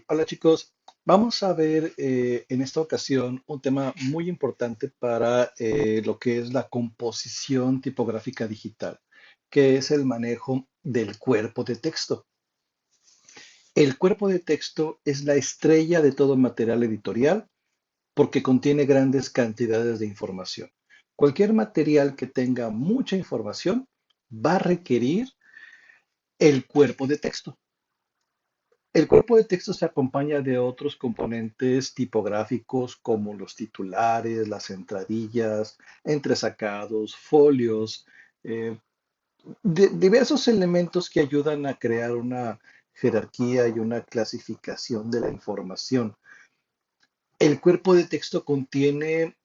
Hola chicos, vamos a ver en esta ocasión un tema muy importante para lo que es la composición tipográfica digital, que es el manejo del cuerpo de texto. El cuerpo de texto es la estrella de todo material editorial porque contiene grandes cantidades de información. Cualquier material que tenga mucha información va a requerir el cuerpo de texto. El cuerpo de texto se acompaña de otros componentes tipográficos como los titulares, las entradillas, entresacados, folios, eh, diversos elementos que ayudan a crear una jerarquía y una clasificación de la información. El cuerpo de texto contiene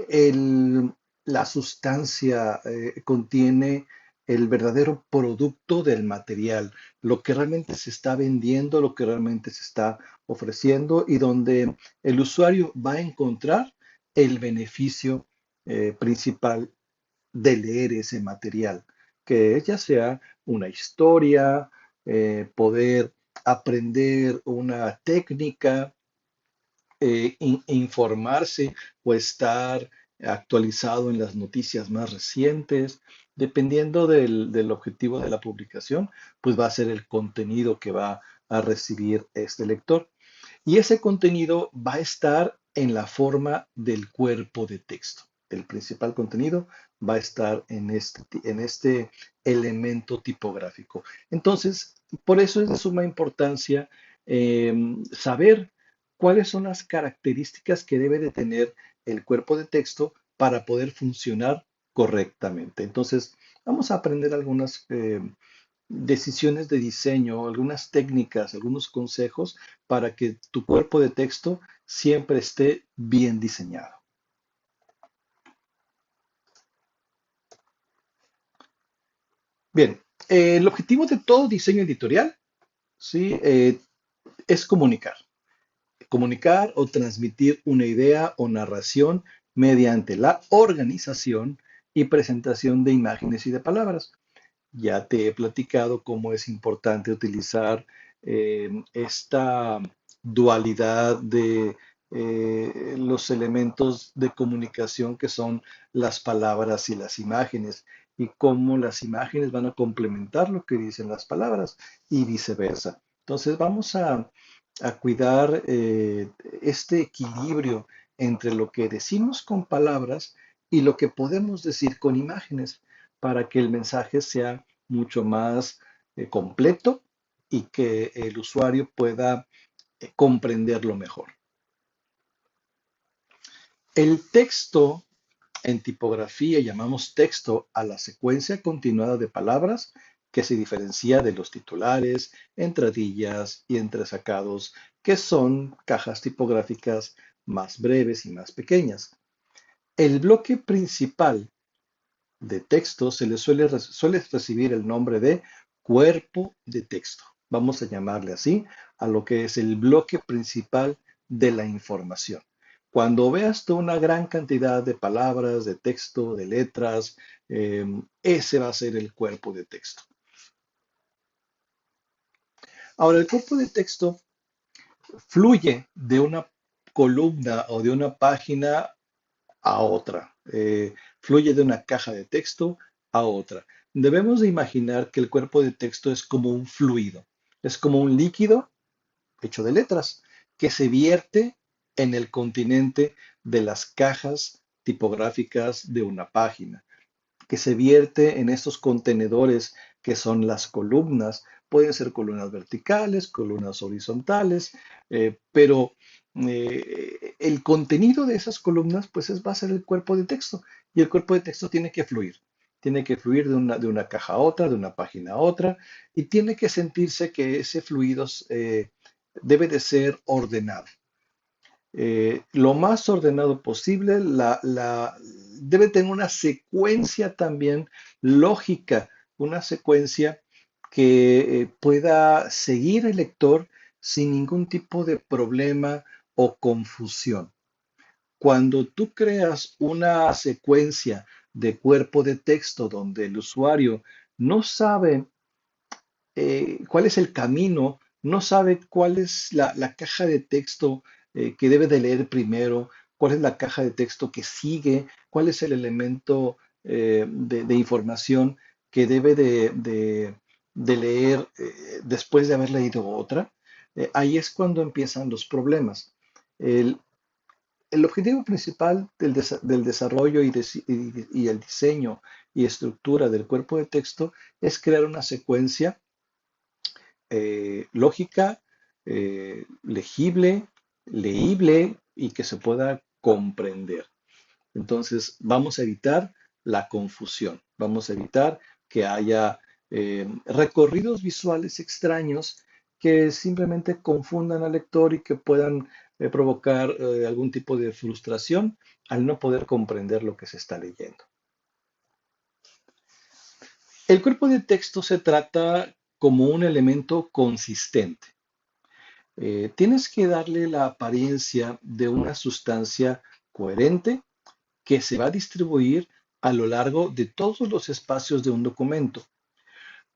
el- la sustancia, contiene el verdadero producto del material, lo que realmente se está vendiendo, lo que realmente se está ofreciendo y donde el usuario va a encontrar el beneficio principal de leer ese material, que es ya sea una historia, poder aprender una técnica, informarse o estar actualizado en las noticias más recientes. Dependiendo del objetivo de la publicación, pues va a ser el contenido que va a recibir este lector. Y ese contenido va a estar en la forma del cuerpo de texto. El principal contenido va a estar en este elemento tipográfico. Entonces, por eso es de suma importancia saber cuáles son las características que debe de tener el cuerpo de texto para poder funcionar correctamente. Entonces, vamos a aprender algunas decisiones de diseño, algunas técnicas, algunos consejos para que tu cuerpo de texto siempre esté bien diseñado. Bien, el objetivo de todo diseño editorial, ¿sí? Es comunicar o transmitir una idea o narración mediante la organización y presentación de imágenes y de palabras. Ya te he platicado cómo es importante utilizar esta dualidad de los elementos de comunicación que son las palabras y las imágenes y cómo las imágenes van a complementar lo que dicen las palabras y viceversa. Entonces vamos a cuidar este equilibrio entre lo que decimos con palabras y lo que podemos decir con imágenes para que el mensaje sea mucho más completo y que el usuario pueda comprenderlo mejor. El texto en tipografía llamamos texto a la secuencia continuada de palabras que se diferencia de los titulares, entradillas y entresacados, que son cajas tipográficas más breves y más pequeñas. El bloque principal de texto se le suele recibir el nombre de cuerpo de texto. Vamos a llamarle así a lo que es el bloque principal de la información. Cuando veas tú una gran cantidad de palabras, de texto, de letras, ese va a ser el cuerpo de texto. Ahora, el cuerpo de texto fluye de una columna o de una página a otra. Fluye de una caja de texto a otra. Debemos de imaginar que el cuerpo de texto es como un fluido, es como un líquido hecho de letras que se vierte en el continente de las cajas tipográficas de una página, que se vierte en estos contenedores que son las columnas. Pueden ser columnas verticales, columnas horizontales, pero el contenido de esas columnas pues va a ser el cuerpo de texto y el cuerpo de texto tiene que fluir de una caja a otra, de una página a otra y tiene que sentirse que ese fluido debe de ser ordenado, lo más ordenado posible, debe tener una secuencia también lógica, una secuencia que pueda seguir el lector sin ningún tipo de problema o confusión. Cuando tú creas una secuencia de cuerpo de texto donde el usuario no sabe cuál es el camino no sabe cuál es la caja de texto que debe de leer primero, cuál es la caja de texto que sigue, cuál es el elemento de información que debe de leer después de haber leído otra. Ahí es cuando empiezan los problemas. El, el objetivo principal del desarrollo y el diseño y estructura del cuerpo de texto es crear una secuencia lógica, legible, leíble y que se pueda comprender. Entonces, vamos a evitar la confusión, vamos a evitar que haya recorridos visuales extraños que simplemente confundan al lector y que puedan provocar algún tipo de frustración al no poder comprender lo que se está leyendo. El cuerpo de texto se trata como un elemento consistente. Tienes que darle la apariencia de una sustancia coherente que se va a distribuir a lo largo de todos los espacios de un documento.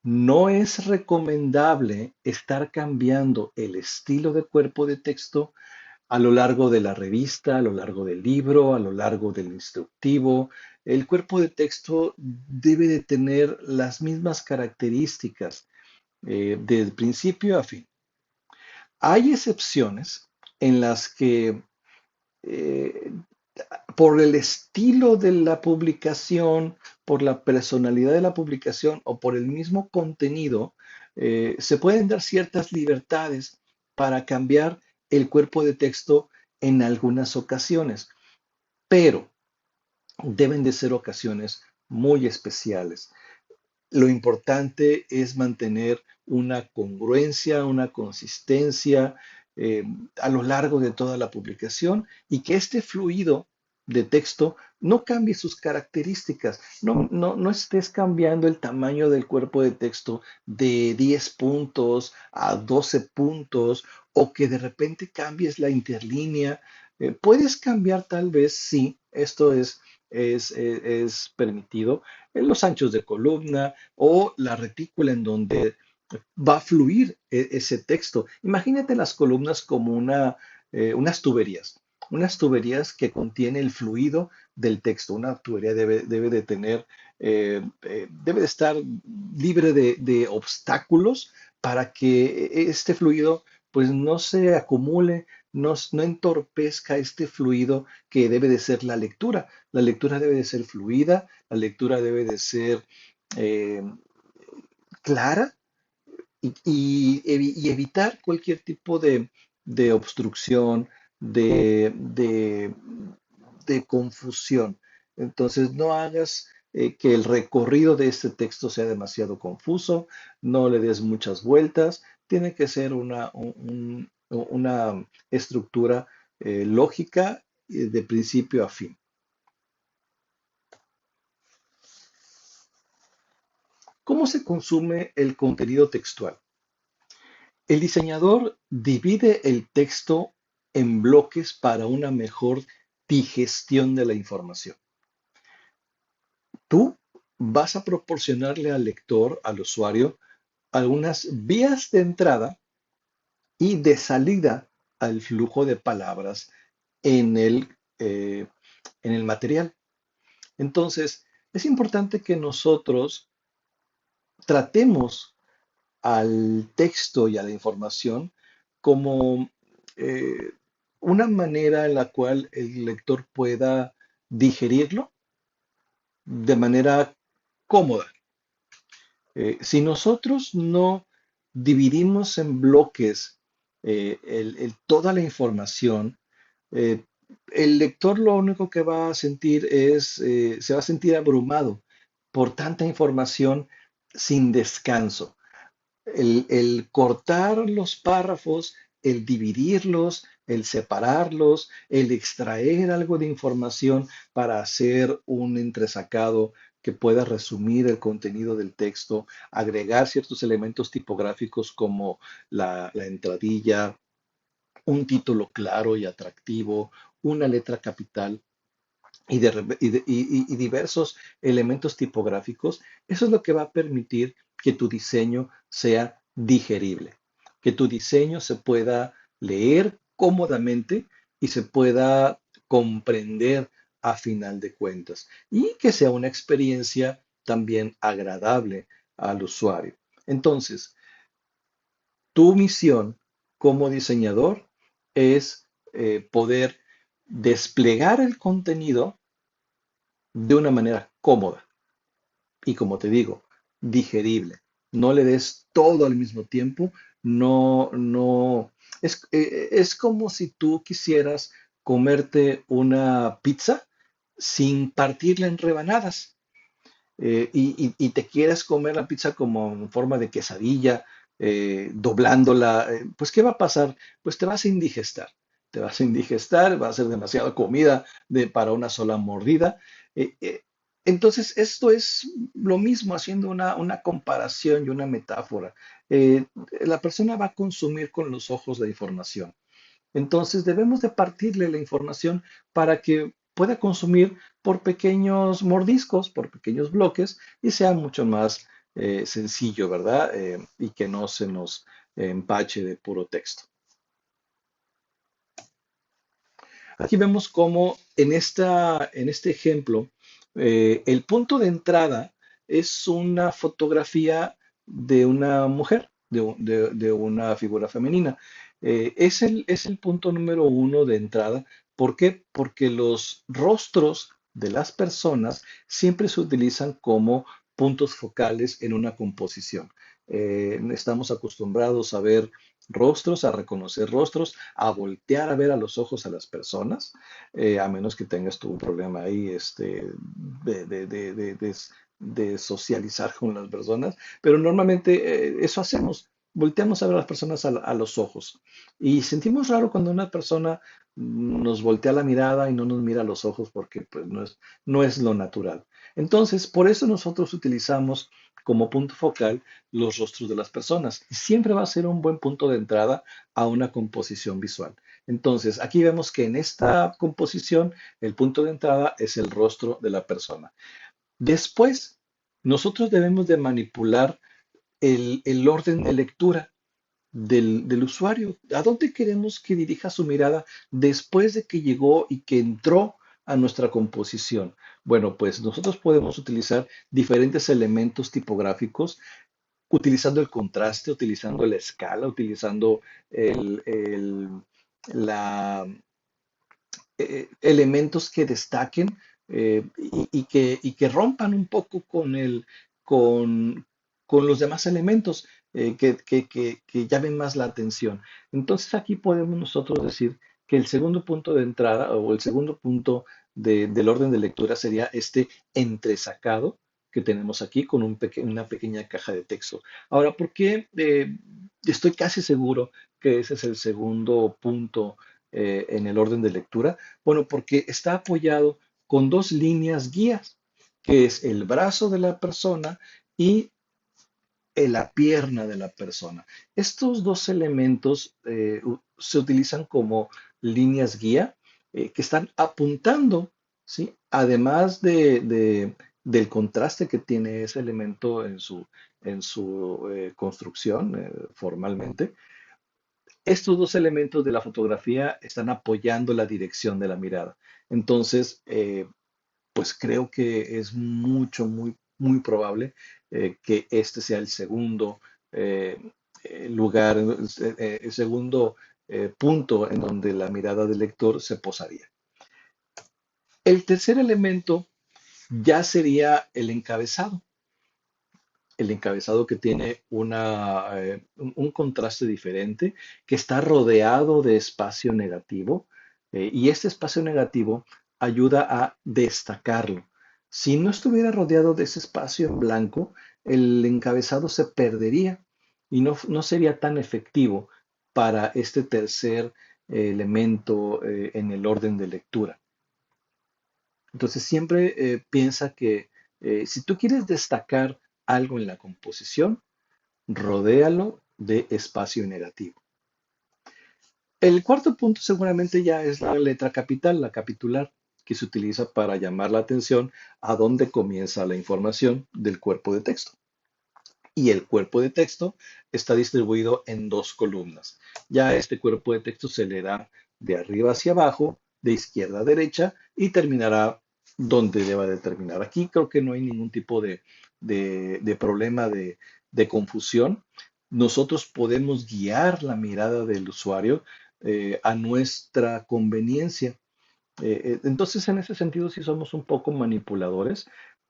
No es recomendable estar cambiando el estilo de cuerpo de texto a lo largo de la revista, a lo largo del libro, a lo largo del instructivo. El cuerpo de texto debe de tener las mismas características del principio a fin. Hay excepciones en las que eh, por el estilo de la publicación, por la personalidad de la publicación o por el mismo contenido, se pueden dar ciertas libertades para cambiar el cuerpo de texto en algunas ocasiones, pero deben de ser ocasiones muy especiales. Lo importante es mantener una congruencia, una consistencia eh, a lo largo de toda la publicación y que este fluido de texto no cambie sus características. No estés cambiando el tamaño del cuerpo de texto de 10 puntos a 12 puntos o que de repente cambies la interlínea. Puedes cambiar tal vez, sí, es permitido en los anchos de columna o la retícula en donde va a fluir ese texto. Imagínate las columnas como unas tuberías que contiene el fluido del texto. Una tubería debe de tener, debe de estar libre de obstáculos para que este fluido pues no se acumule, no entorpezca este fluido que debe de ser la lectura. La lectura debe de ser fluida, la lectura debe de ser eh, clara y evitar cualquier tipo de obstrucción, de confusión. Entonces, no hagas que el recorrido de este texto sea demasiado confuso, no le des muchas vueltas, tiene que ser una estructura lógica de principio a fin. ¿Cómo se consume el contenido textual? El diseñador divide el texto en bloques para una mejor digestión de la información. Tú vas a proporcionarle al lector, al usuario, algunas vías de entrada y de salida al flujo de palabras en en el material. Entonces, es importante que nosotros tratemos al texto y a la información como eh, una manera en la cual el lector pueda digerirlo de manera cómoda. Si nosotros no dividimos en bloques toda la información, eh, el lector lo único que va a sentir se va a sentir abrumado por tanta información sin descanso. El cortar los párrafos, el dividirlos, el separarlos, el extraer algo de información para hacer un entresacado que pueda resumir el contenido del texto, agregar ciertos elementos tipográficos como la entradilla, un título claro y atractivo, una letra capital y diversos elementos tipográficos, eso es lo que va a permitir que tu diseño sea digerible. que tu diseño se pueda leer cómodamente y se pueda comprender a final de cuentas y que sea una experiencia también agradable al usuario. Entonces, tu misión como diseñador es poder desplegar el contenido de una manera cómoda y, como te digo, digerible. No le des todo al mismo tiempo. No, no. Es como si tú quisieras comerte una pizza sin partirla en rebanadas y te quieres comer la pizza como en forma de quesadilla, doblándola, pues ¿qué va a pasar? Pues te vas a indigestar. Te vas a indigestar, va a ser demasiada comida para una sola mordida. Eh, eh, entonces, esto es lo mismo, haciendo una comparación y una metáfora. La persona va a consumir con los ojos la información. Entonces debemos de partirle la información para que pueda consumir por pequeños mordiscos, por pequeños bloques y sea mucho más sencillo, ¿verdad? Y que no se nos empache de puro texto. Aquí vemos cómo en este ejemplo, el punto de entrada es una fotografía de una mujer, de una figura femenina. Es el punto número uno de entrada. ¿Por qué? Porque los rostros de las personas siempre se utilizan como puntos focales en una composición. Estamos acostumbrados a ver rostros, a reconocer rostros, a voltear a ver a los ojos a las personas, a menos que tengas tú un problema ahí de socializar con las personas, pero normalmente eso hacemos. Volteamos a ver a las personas a los ojos y sentimos raro cuando una persona nos voltea la mirada y no nos mira a los ojos porque pues, no es lo natural. Entonces, por eso nosotros utilizamos como punto focal los rostros de las personas. Y siempre va a ser un buen punto de entrada a una composición visual. Entonces, aquí vemos que en esta composición el punto de entrada es el rostro de la persona. Después, nosotros debemos de manipular el orden de lectura del usuario. ¿A dónde queremos que dirija su mirada después de que llegó y que entró a nuestra composición? Bueno, pues nosotros podemos utilizar diferentes elementos tipográficos utilizando el contraste, utilizando la escala, utilizando el, el- la, elementos que destaquen y que rompan un poco con, con los demás elementos que llamen más la atención. Entonces aquí podemos nosotros decir que el segundo punto de entrada o el segundo punto del orden de lectura sería este entresacado que tenemos aquí con una pequeña caja de texto. Ahora, ¿por qué estoy casi seguro que ese es el segundo punto en el orden de lectura? Bueno, porque está apoyado con dos líneas guías, que es el brazo de la persona y la pierna de la persona. Estos dos elementos se utilizan como líneas guía que están apuntando, ¿sí? Además del contraste que tiene ese elemento en su construcción formalmente, estos dos elementos de la fotografía están apoyando la dirección de la mirada. Entonces, pues creo que es muy probable que este sea el segundo eh, lugar, el segundo punto en donde la mirada del lector se posaría. El tercer elemento ya sería el encabezado que tiene un contraste diferente, que está rodeado de espacio negativo, y este espacio negativo ayuda a destacarlo. Si no estuviera rodeado de ese espacio en blanco, el encabezado se perdería y no sería tan efectivo para este tercer elemento en el orden de lectura. Entonces siempre piensa que si tú quieres destacar algo en la composición, rodéalo de espacio negativo. El cuarto punto seguramente ya es la letra capital, la capitular, que se utiliza para llamar la atención a dónde comienza la información del cuerpo de texto. y el cuerpo de texto está distribuido en dos columnas. Ya este cuerpo de texto se leerá de arriba hacia abajo, de izquierda a derecha y terminará donde deba de terminar. Aquí creo que no hay ningún tipo de problema de confusión. Nosotros podemos guiar la mirada del usuario a nuestra conveniencia. Entonces, en ese sentido, sí somos un poco manipuladores,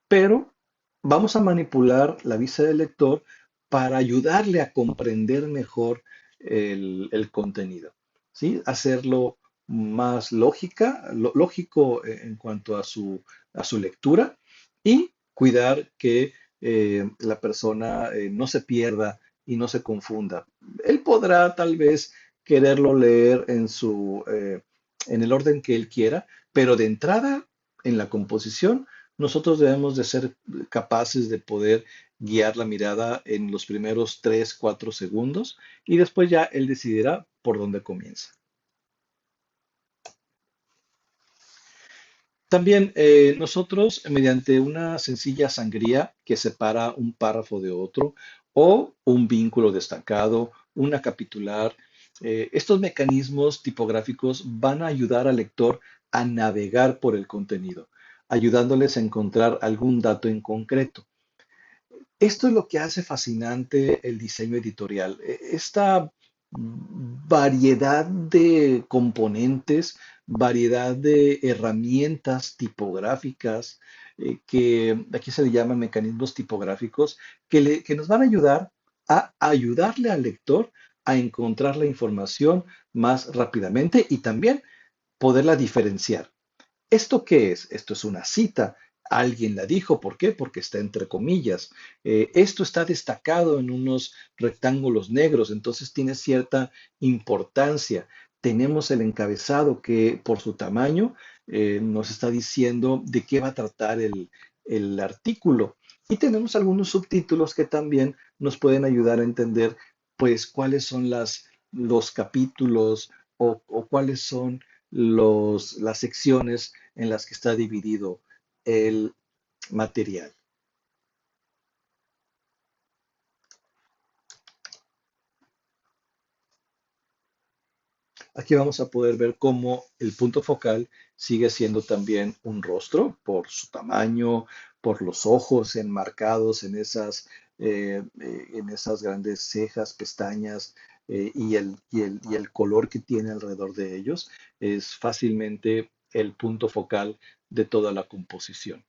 pero vamos a manipular la vista del lector para ayudarle a comprender mejor el contenido, ¿sí? Hacerlo más lógico en cuanto a su lectura y cuidar que la persona no se pierda y no se confunda. Él podrá tal vez quererlo leer en el orden que él quiera, pero de entrada, en la composición, nosotros debemos de ser capaces de poder guiar la mirada en los primeros 3, 4 segundos y después ya él decidirá por dónde comienza. También nosotros, mediante una sencilla sangría que separa un párrafo de otro o un vínculo destacado, una capitular, estos mecanismos tipográficos van a ayudar al lector a navegar por el contenido, ayudándoles a encontrar algún dato en concreto. Esto es lo que hace fascinante el diseño editorial. Esta variedad de componentes, variedad de herramientas tipográficas, que aquí se le llaman mecanismos tipográficos, que nos van a ayudar a ayudarle al lector a encontrar la información más rápidamente y también poderla diferenciar. ¿Esto qué es? Esto es una cita. Alguien la dijo. ¿Por qué? Porque está entre comillas. Esto está destacado en unos rectángulos negros, entonces tiene cierta importancia. Tenemos el encabezado que por su tamaño nos está diciendo de qué va a tratar el artículo. Y tenemos algunos subtítulos que también nos pueden ayudar a entender, pues, cuáles son los capítulos o cuáles son las secciones en las que está dividido el material. Aquí vamos a poder ver cómo el punto focal sigue siendo también un rostro por su tamaño, por los ojos enmarcados en esas grandes cejas, pestañas y el color que tiene alrededor de ellos. Es fácilmente el punto focal de toda la composición.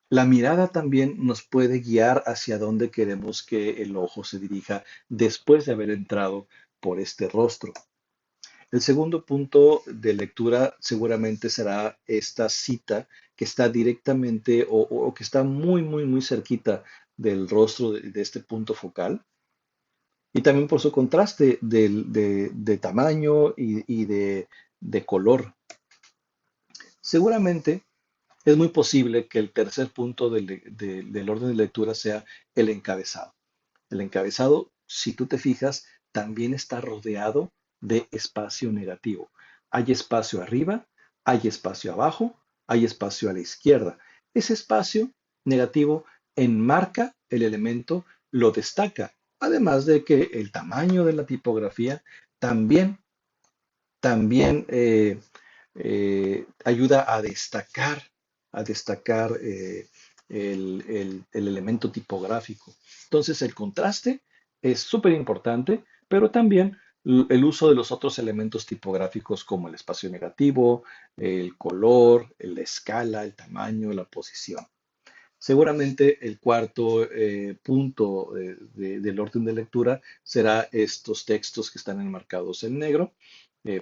La mirada también nos puede guiar hacia dónde queremos que el ojo se dirija después de haber entrado por este rostro. El segundo punto de lectura seguramente será esta cita que está directamente o que está muy cerquita del rostro de este punto focal y también por su contraste de tamaño y de color. Seguramente es muy posible que el tercer punto del orden de lectura sea el encabezado. El encabezado, si tú te fijas, también está rodeado de espacio negativo. Hay espacio arriba, hay espacio abajo, hay espacio a la izquierda. Ese espacio negativo enmarca el elemento, lo destaca, además de que el tamaño de la tipografía también, también ayuda a destacar el elemento tipográfico. Entonces, el contraste es súper importante, pero también el uso de los otros elementos tipográficos como el espacio negativo, el color, la escala, el tamaño, la posición. Seguramente el cuarto punto del orden de lectura será estos textos que están enmarcados en negro,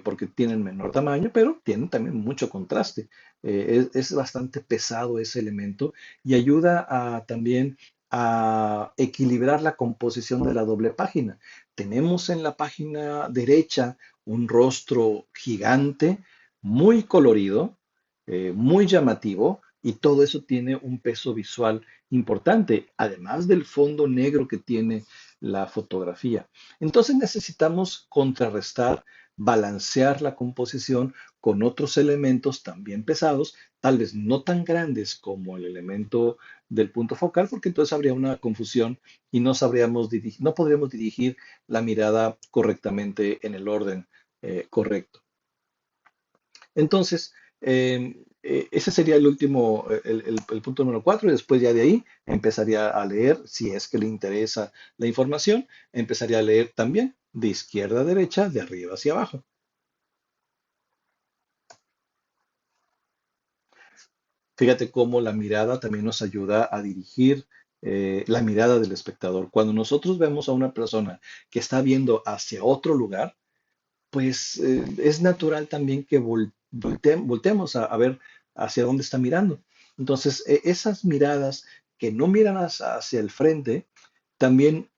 porque tienen menor tamaño, pero tienen también mucho contraste. Es bastante pesado ese elemento y ayuda también a equilibrar la composición de la doble página. Tenemos en la página derecha un rostro gigante, muy colorido, muy llamativo, y todo eso tiene un peso visual importante, además del fondo negro que tiene la fotografía. Entonces necesitamos contrarrestar balancear la composición con otros elementos también pesados, tal vez no tan grandes como el elemento del punto focal, porque entonces habría una confusión y no sabríamos no podríamos dirigir la mirada correctamente en el orden correcto. Entonces, ese sería el último, el punto número 4, y después ya de ahí empezaría a leer, si es que le interesa la información, empezaría a leer también de izquierda a derecha, de arriba hacia abajo. Fíjate cómo la mirada también nos ayuda a dirigir la mirada del espectador. Cuando nosotros vemos a una persona que está viendo hacia otro lugar, pues es natural también que volteemos a ver hacia dónde está mirando. Entonces, esas miradas que no miran hacia el frente, también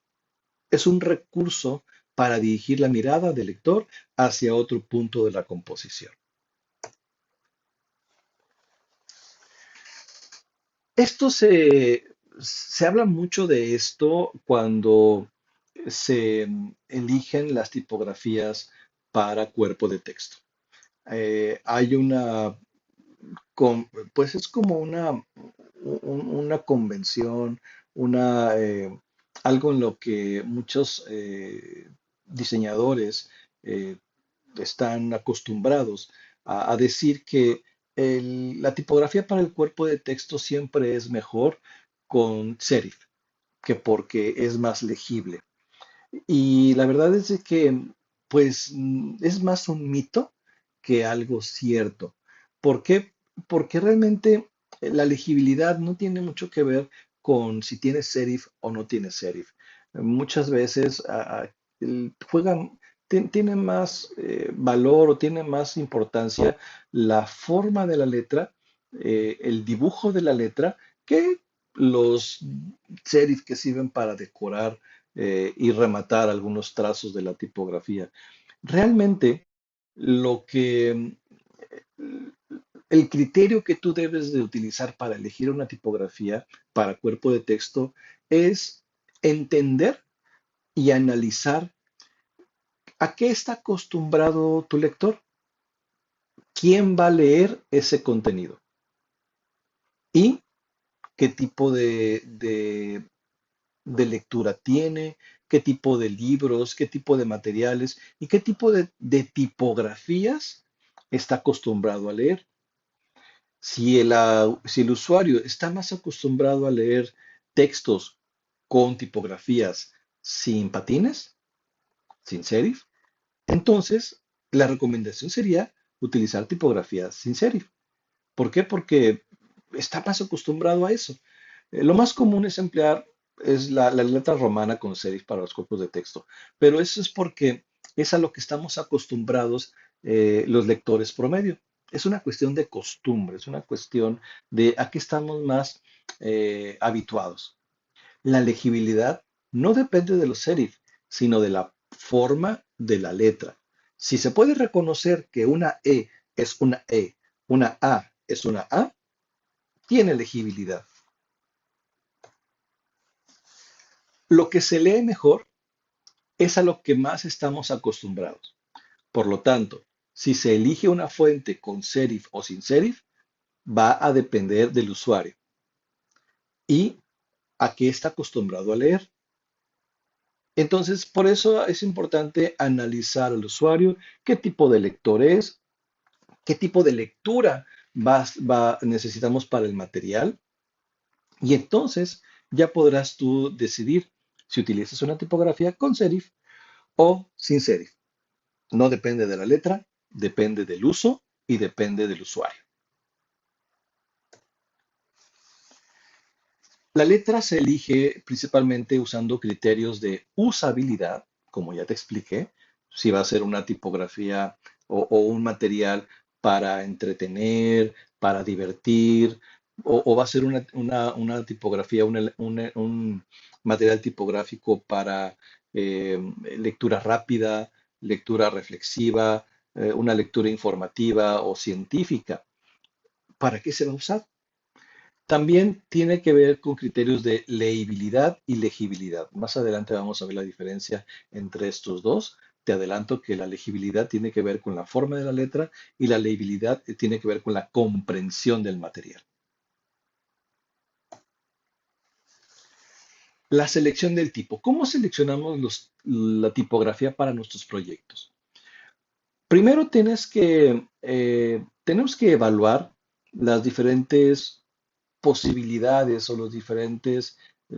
es un recurso para dirigir la mirada del lector hacia otro punto de la composición. Esto se habla mucho de esto cuando se eligen las tipografías para cuerpo de texto. Hay pues es como una convención, algo en lo que muchos diseñadores eh, están acostumbrados a decir que la tipografía para el cuerpo de texto siempre es mejor con serif, que porque es más legible. Y la verdad es de que, pues, es más un mito que algo cierto. ¿Por qué? Porque realmente la legibilidad no tiene mucho que ver con si tienes serif o no tienes serif. Muchas veces juegan, tiene más valor o tiene más importancia la forma de la letra, el dibujo de la letra, que los serif que sirven para decorar y rematar algunos trazos de la tipografía. Realmente, lo que el criterio que tú debes de utilizar para elegir una tipografía para cuerpo de texto es entender y analizar a qué está acostumbrado tu lector, quién va a leer ese contenido y qué tipo de lectura tiene, qué tipo de libros, qué tipo de materiales y qué tipo de tipografías está acostumbrado a leer. Si el usuario está más acostumbrado a leer textos con tipografías sin patines, sin serif, entonces la recomendación sería utilizar tipografías sin serif. ¿Por qué? Porque está más acostumbrado a eso. Lo más común es la letra romana con serif para los cuerpos de texto, pero eso es porque es a lo que estamos acostumbrados los lectores promedio. Es una cuestión de costumbre, es una cuestión de a qué estamos más habituados. La legibilidad no depende de los serif, sino de la forma de la letra. Si se puede reconocer que una es una una A es una A, tiene legibilidad. Lo que se lee mejor es a lo que más estamos acostumbrados. Por lo tanto, si se elige una fuente con serif o sin serif, va a depender del usuario y a qué está acostumbrado a leer. Entonces, por eso es importante analizar al usuario, qué tipo de lector es, qué tipo de lectura necesitamos para el material, y entonces ya podrás tú decidir si utilizas una tipografía con serif o sin serif. No depende de la letra, depende del uso y depende del usuario. La letra se elige principalmente usando criterios de usabilidad, como ya te expliqué, si va a ser una tipografía o un material para entretener, para divertir, o va a ser una tipografía, un material tipográfico para lectura rápida, lectura reflexiva, una lectura informativa o científica. ¿Para qué se va a usar? También tiene que ver con criterios de legibilidad y legibilidad. Más adelante vamos a ver la diferencia entre estos dos, te adelanto que la legibilidad tiene que ver con la forma de la letra y la legibilidad tiene que ver con la comprensión del material. La selección del tipo. ¿Cómo seleccionamos la tipografía para nuestros proyectos? Primero tenemos que evaluar las diferentes posibilidades o los diferentes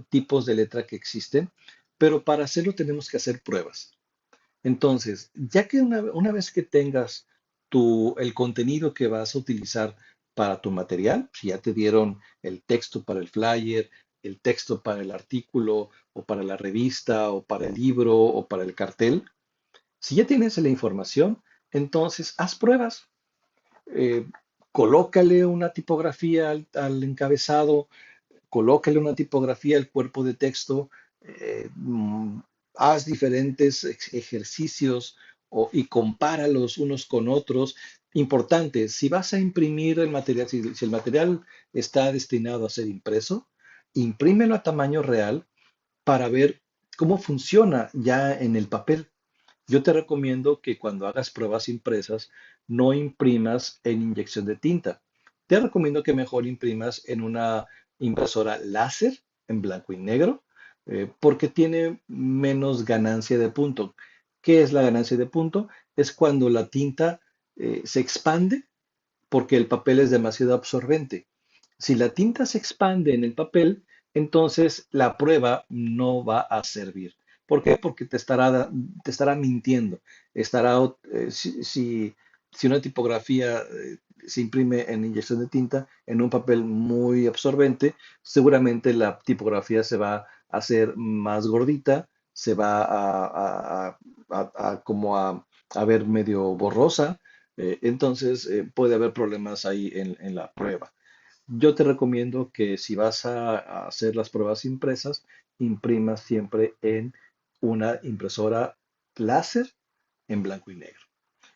tipos de letra que existen, pero para hacerlo tenemos que hacer pruebas. Entonces, ya que una vez que tengas el contenido que vas a utilizar para tu material, si ya te dieron el texto para el flyer, el texto para el artículo, o para la revista, o para el libro, o para el cartel, si ya tienes la información, entonces haz pruebas. Eh, colócale una tipografía al encabezado, colócale una tipografía al cuerpo de texto, eh, mm, haz diferentes ejercicios y compáralos unos con otros. Importante, si vas a imprimir el material, si el material está destinado a ser impreso, imprímelo a tamaño real para ver cómo funciona ya en el papel. Yo te recomiendo que cuando hagas pruebas impresas no imprimas en inyección de tinta. Te recomiendo que mejor imprimas en una impresora láser en blanco y negro, porque tiene menos ganancia de punto. ¿Qué es la ganancia de punto? Es cuando la tinta se expande porque el papel es demasiado absorbente. Si la tinta se expande en el papel, entonces la prueba no va a servir. ¿Por qué? Porque te estará mintiendo. Si una tipografía se imprime en inyección de tinta en un papel muy absorbente, seguramente la tipografía se va a hacer más gordita, se va a ver medio borrosa, entonces puede haber problemas ahí en la prueba. Yo te recomiendo que si vas a hacer las pruebas impresas, imprimas siempre en una impresora láser en blanco y negro.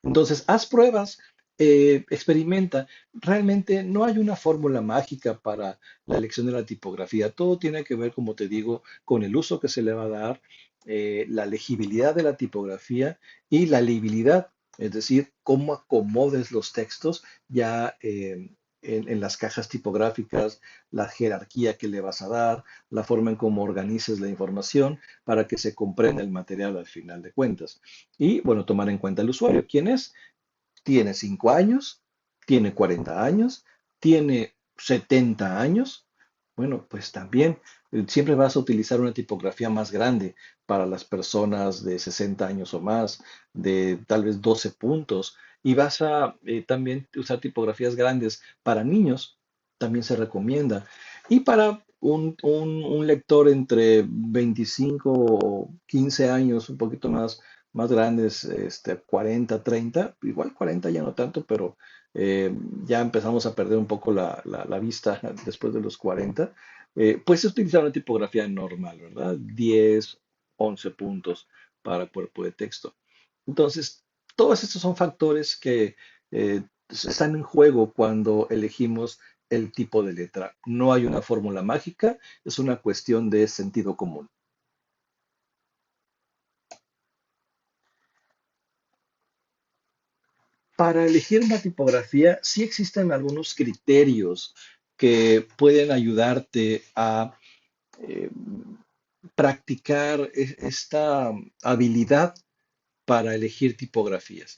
Entonces, haz pruebas, experimenta. Realmente no hay una fórmula mágica para la elección de la tipografía. Todo tiene que ver, como te digo, con el uso que se le va a dar, la legibilidad de la tipografía y la legibilidad, es decir, cómo acomodes los textos ya en las cajas tipográficas, la jerarquía que le vas a dar, la forma en cómo organices la información para que se comprenda el material al final de cuentas. Y bueno, tomar en cuenta el usuario. ¿Quién es? Tiene 5 años, tiene 40 años, tiene 70 años. Bueno, pues también siempre vas a utilizar una tipografía más grande para las personas de 60 años o más, de tal vez 12 puntos. Y vas a también usar tipografías grandes para niños, también se recomienda. Y para un lector entre 25 o 15 años, un poquito más grandes, 40, 30, igual 40 ya no tanto, pero eh, ya empezamos a perder un poco la vista después de los 40, pues se utiliza una tipografía normal, ¿verdad? 10, 11 puntos para cuerpo de texto. Entonces, todos estos son factores que están en juego cuando elegimos el tipo de letra. No hay una fórmula mágica, es una cuestión de sentido común. Para elegir una tipografía, sí existen algunos criterios que pueden ayudarte a eh, practicar esta habilidad para elegir tipografías.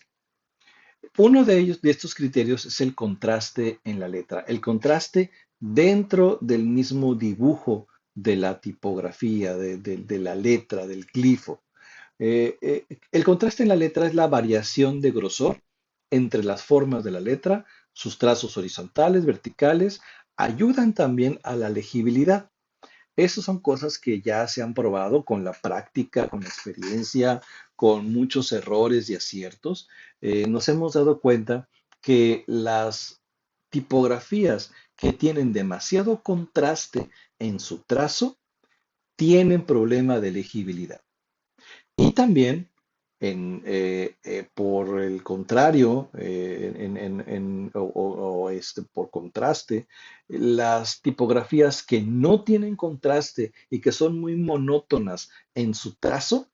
Uno de ellos, de estos criterios, es el contraste en la letra, el contraste dentro del mismo dibujo de la tipografía, de la letra, del glifo. El contraste en la letra es la variación de grosor entre las formas de la letra, sus trazos horizontales, verticales, ayudan también a la legibilidad. Esas son cosas que ya se han probado con la práctica, con la experiencia, con muchos errores y aciertos. Nos hemos dado cuenta que las tipografías que tienen demasiado contraste en su trazo tienen problema de legibilidad. Y también, por el contrario, por contraste, las tipografías que no tienen contraste y que son muy monótonas en su trazo,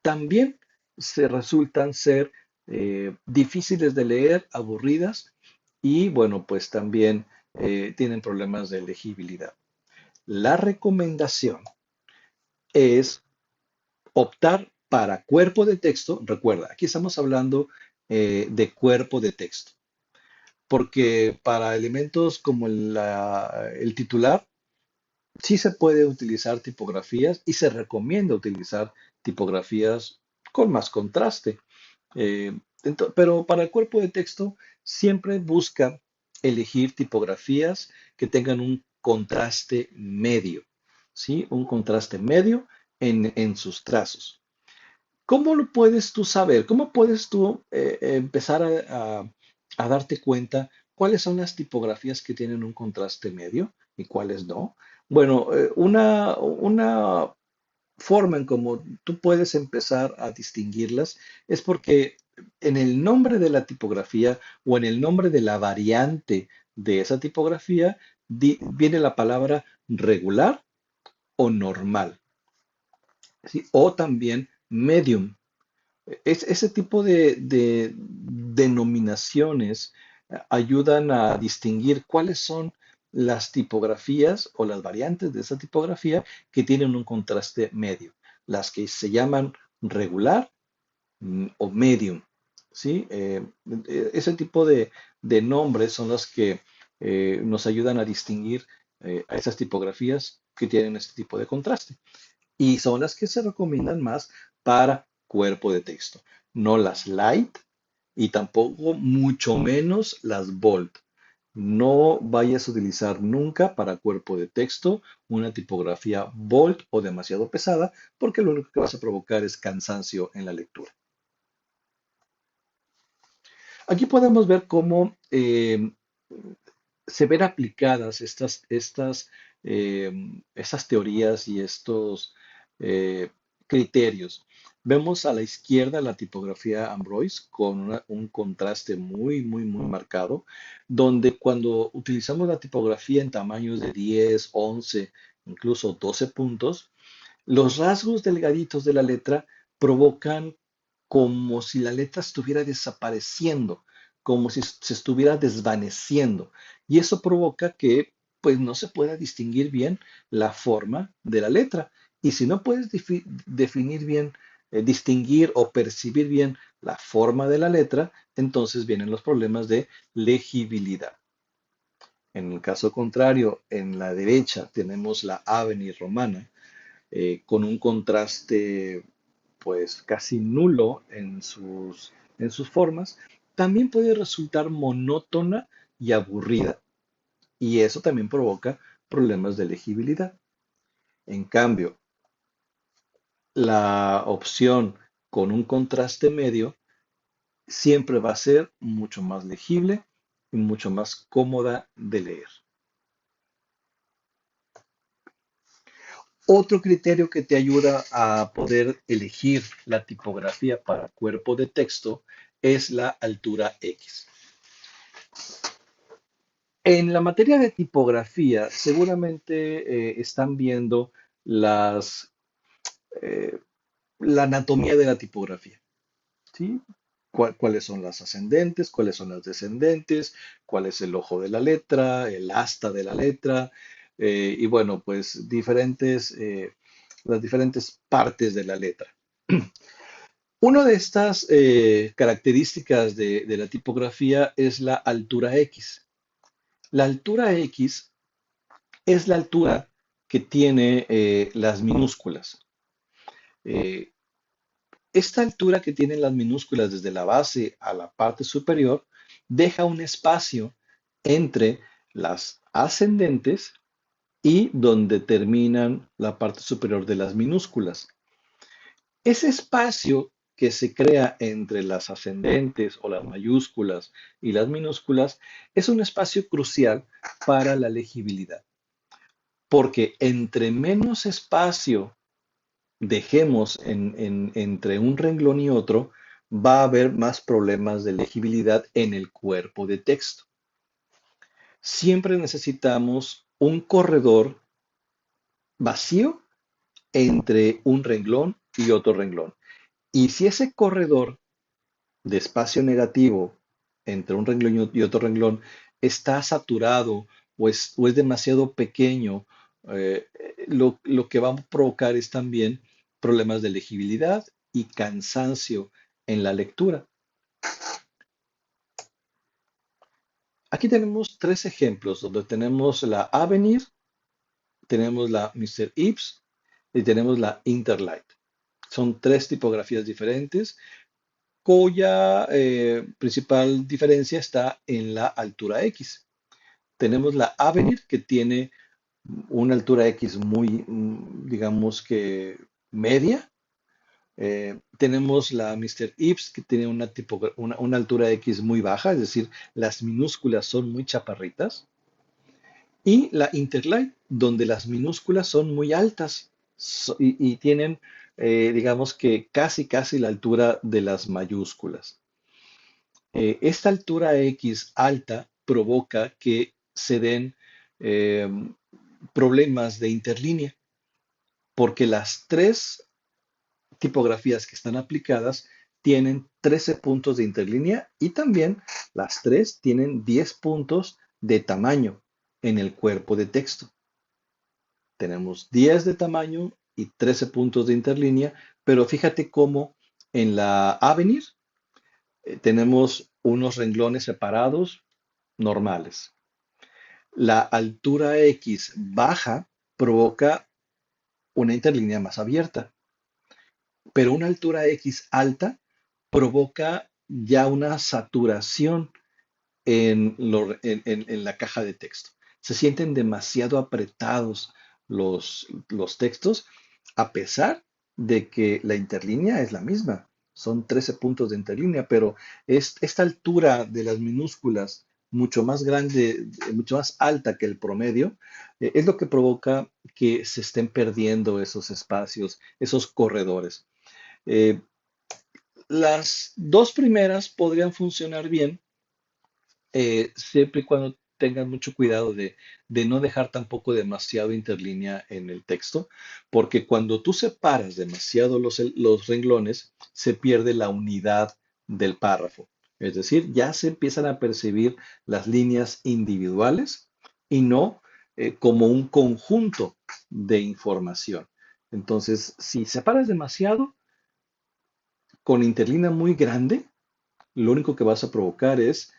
también se resultan ser difíciles de leer, aburridas y bueno, pues también tienen problemas de legibilidad. La recomendación es optar para cuerpo de texto. Recuerda, aquí estamos hablando de cuerpo de texto, porque para elementos como el titular, sí se puede utilizar tipografías y se recomienda utilizar tipografías con más contraste. Pero para el cuerpo de texto siempre busca elegir tipografías que tengan un contraste medio, ¿sí? Un contraste medio en sus trazos. ¿Cómo lo puedes tú saber? ¿Cómo puedes tú empezar a darte cuenta cuáles son las tipografías que tienen un contraste medio y cuáles no? Bueno, una forma en cómo tú puedes empezar a distinguirlas es porque en el nombre de la tipografía o en el nombre de la variante de esa tipografía viene la palabra regular o normal, ¿sí? O también medium. Ese tipo de denominaciones ayudan a distinguir cuáles son las tipografías o las variantes de esa tipografía que tienen un contraste medio, las que se llaman regular o medium, ¿sí? Ese tipo de nombres son los que nos ayudan a distinguir a esas tipografías que tienen este tipo de contraste y son las que se recomiendan más para cuerpo de texto, no las light y tampoco mucho menos las bold. No vayas a utilizar nunca para cuerpo de texto una tipografía bold o demasiado pesada, porque lo único que vas a provocar es cansancio en la lectura. Aquí podemos ver cómo se ven aplicadas eh, estas teorías y estos eh, criterios. Vemos a la izquierda la tipografía Ambroise con un contraste muy marcado, donde cuando utilizamos la tipografía en tamaños de 10, 11, incluso 12 puntos, los rasgos delgaditos de la letra provocan como si la letra estuviera desapareciendo, como si se estuviera desvaneciendo. Y eso provoca que pues no se pueda distinguir bien la forma de la letra. Y si no puedes definir bien, distinguir o percibir bien la forma de la letra, entonces vienen los problemas de legibilidad. En el caso contrario, en la derecha tenemos la Avenir Romana, con un contraste pues casi nulo en sus formas, también puede resultar monótona y aburrida, y eso también provoca problemas de legibilidad. En cambio, la opción con un contraste medio siempre va a ser mucho más legible y mucho más cómoda de leer. Otro criterio que te ayuda a poder elegir la tipografía para cuerpo de texto es la altura X. En la materia de tipografía, seguramente están viendo las, eh, la anatomía de la tipografía, ¿sí? ¿Cuáles son las ascendentes? ¿Cuáles son las descendentes? ¿Cuál es el ojo de la letra? ¿El asta de la letra? Y bueno, pues las diferentes partes de la letra. Una de estas características de la tipografía es la altura X. La altura X es la altura que tiene las minúsculas. Eh, Esta altura que tienen las minúsculas desde la base a la parte superior deja un espacio entre las ascendentes y donde terminan la parte superior de las minúsculas. Ese espacio que se crea entre las ascendentes o las mayúsculas y las minúsculas es un espacio crucial para la legibilidad, porque entre menos espacio dejemos entre un renglón y otro, va a haber más problemas de legibilidad en el cuerpo de texto. Siempre necesitamos un corredor vacío entre un renglón y otro renglón. Y si ese corredor de espacio negativo entre un renglón y otro renglón está saturado o es demasiado pequeño, lo que va a provocar es también problemas de legibilidad y cansancio en la lectura. Aquí tenemos tres ejemplos donde tenemos la Avenir, tenemos la Mr. Ips y tenemos la Interlight. Son tres tipografías diferentes cuya principal diferencia está en la altura X. Tenemos la Avenir que tiene una altura X muy, digamos que media. Tenemos la Mr. Ips que tiene una altura X muy baja, es decir, las minúsculas son muy chaparritas. Y la Interlight, donde las minúsculas son muy altas y tienen, digamos que casi la altura de las mayúsculas. Esta altura X alta provoca que se den eh, problemas de interlínea, porque las tres tipografías que están aplicadas tienen 13 puntos de interlínea y también las tres tienen 10 puntos de tamaño en el cuerpo de texto. Tenemos 10 de tamaño y 13 puntos de interlínea, pero fíjate cómo en la Avenir tenemos unos renglones separados normales. La altura X baja provoca una interlínea más abierta, pero una altura X alta provoca ya una saturación en la caja de texto. Se sienten demasiado apretados los textos, a pesar de que la interlínea es la misma. Son 13 puntos de interlínea, pero esta altura de las minúsculas, mucho más grande, mucho más alta que el promedio, es lo que provoca que se estén perdiendo esos espacios, esos corredores. Eh, las dos primeras podrían funcionar bien, siempre y cuando tengan mucho cuidado de no dejar tampoco demasiado interlínea en el texto, porque cuando tú separas demasiado los renglones, se pierde la unidad del párrafo. Es decir, ya se empiezan a percibir las líneas individuales y no como un conjunto de información. Entonces, si separas demasiado con interlínea muy grande, lo único que vas a provocar es,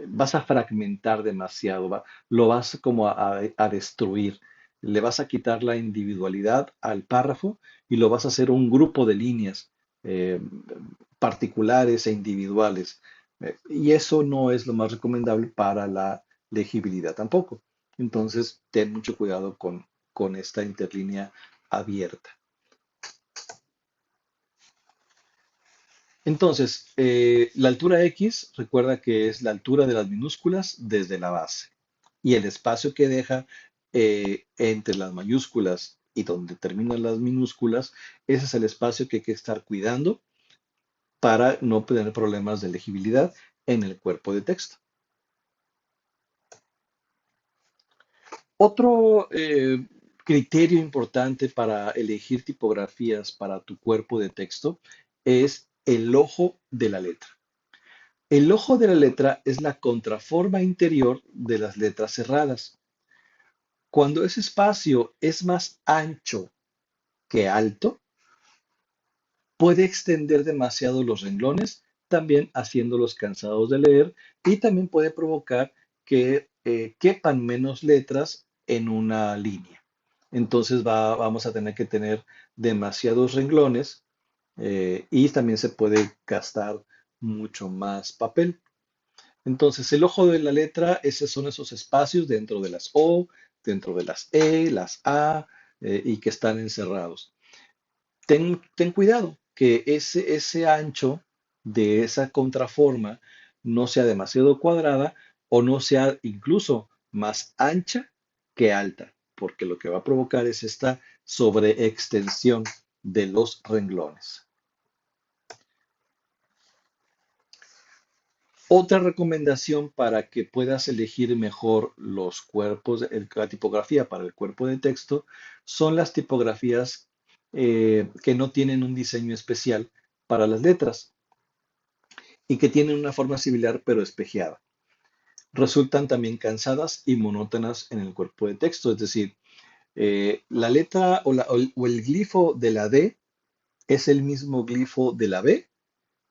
vas a fragmentar demasiado, lo vas como a destruir, le vas a quitar la individualidad al párrafo y lo vas a hacer un grupo de líneas eh, particulares e individuales. Y eso no es lo más recomendable para la legibilidad tampoco. Entonces, ten mucho cuidado con esta interlínea abierta. Entonces, la altura X, recuerda que es la altura de las minúsculas desde la base. Y el espacio que deja entre las mayúsculas y donde terminan las minúsculas, ese es el espacio que hay que estar cuidando para no tener problemas de legibilidad en el cuerpo de texto. Otro criterio importante para elegir tipografías para tu cuerpo de texto es el ojo de la letra. El ojo de la letra es la contraforma interior de las letras cerradas. Cuando ese espacio es más ancho que alto, puede extender demasiado los renglones, también haciéndolos cansados de leer y también puede provocar que quepan menos letras en una línea. Entonces vamos a tener que tener demasiados renglones y también se puede gastar mucho más papel. Entonces, el ojo de la letra, esos son esos espacios dentro de las O, dentro de las E, las A, y que están encerrados. Ten cuidado que ese ancho de esa contraforma no sea demasiado cuadrada o no sea incluso más ancha que alta, porque lo que va a provocar es esta sobreextensión de los renglones. Otra recomendación para que puedas elegir mejor la tipografía para el cuerpo de texto son las tipografías que no tienen un diseño especial para las letras y que tienen una forma similar pero espejeada. Resultan también cansadas y monótonas en el cuerpo de texto, es decir, la letra o el glifo de la D es el mismo glifo de la B,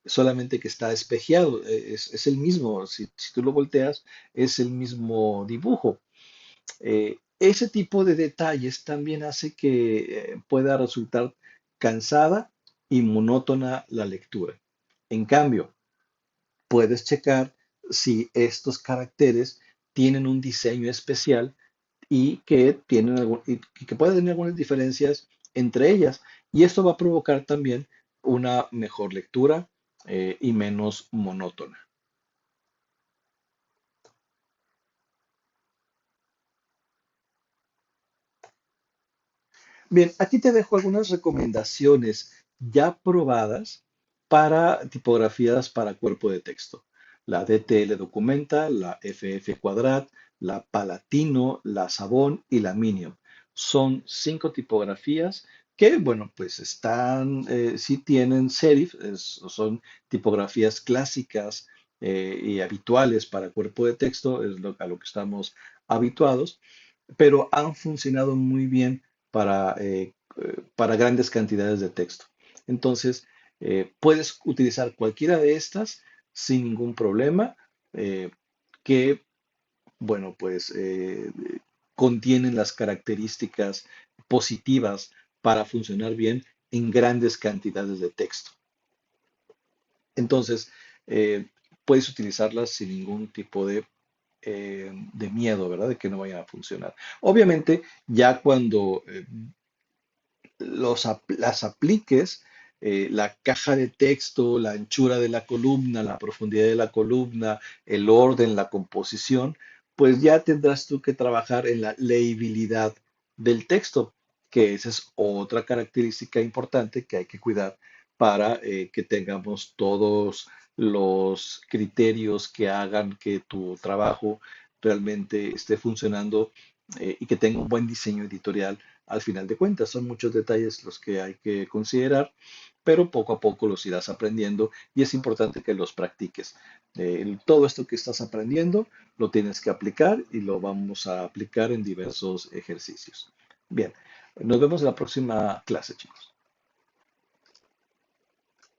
solamente que está espejeado, es el mismo, si tú lo volteas, es el mismo dibujo. Ese tipo de detalles también hace que pueda resultar cansada y monótona la lectura. En cambio, puedes checar si estos caracteres tienen un diseño especial y y que puede tener algunas diferencias entre ellas. Y esto va a provocar también una mejor lectura y menos monótona. Bien, aquí te dejo algunas recomendaciones ya probadas para tipografías para cuerpo de texto. La DTL Documenta, la FF Quadrat, la Palatino, la Savon y la Minion. Son 5 tipografías que, bueno, pues sí tienen serif, son tipografías clásicas y habituales para cuerpo de texto, a lo que estamos habituados, pero han funcionado muy bien para grandes cantidades de texto. Entonces, puedes utilizar cualquiera de estas sin ningún problema, eh, que, bueno, pues contienen las características positivas para funcionar bien en grandes cantidades de texto. Entonces, eh, puedes utilizarlas sin ningún tipo de miedo, ¿verdad? De que no vayan a funcionar. Obviamente, ya cuando las apliques, la caja de texto, la anchura de la columna, la profundidad de la columna, el orden, la composición, pues ya tendrás tú que trabajar en la legibilidad del texto, que esa es otra característica importante que hay que cuidar para que tengamos todos los criterios que hagan que tu trabajo realmente esté funcionando y que tenga un buen diseño editorial al final de cuentas. Son muchos detalles los que hay que considerar, pero poco a poco los irás aprendiendo y es importante que los practiques. Todo esto que estás aprendiendo lo tienes que aplicar y lo vamos a aplicar en diversos ejercicios. Bien, nos vemos en la próxima clase, chicos.